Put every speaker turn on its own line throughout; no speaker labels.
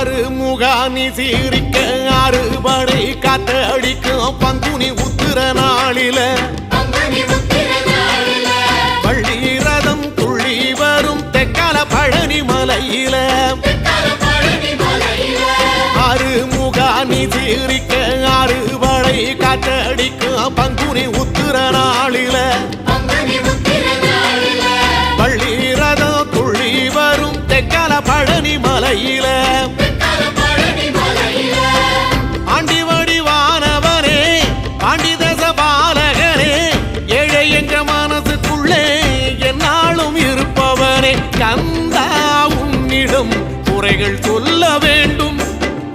ஆறுமுகானி சீரிக்க அறுபடை காத்தடிக்கும் பங்குனி உத்திர நாளில பள்ளி ரதம் துள்ளி வரும் தெக்கால பழனி மலையில ஆறுமுகானி சீரிக்க அறுபடை காத்தடிக்கும் பங்குனி உத்திர நாளில பள்ளி ரதம் துள்ளி வரும் தெக்கால பழனி மலையில ஆண்டி வடிவானவனே ஆண்டி தச பாலகனே ஏழை எங்க மனசுக்குள்ளே என்னாலும் இருப்பவனே கந்தா உன்னிடம் குறைகள் சொல்ல வேண்டும்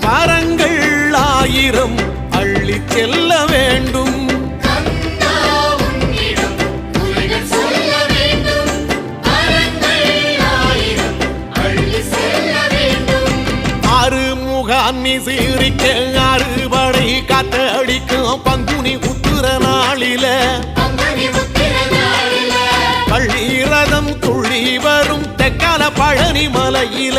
வரங்கள் 1000 அள்ளி செல்ல வேண்டும் ஆறுமுகானி சீரிக்க அறுபடை காத்தடிக்கும் பங்குனி உத்திர நாளில பள்ளி ரதம் துள்ளி வரும் தெக்கால பழனி மலையில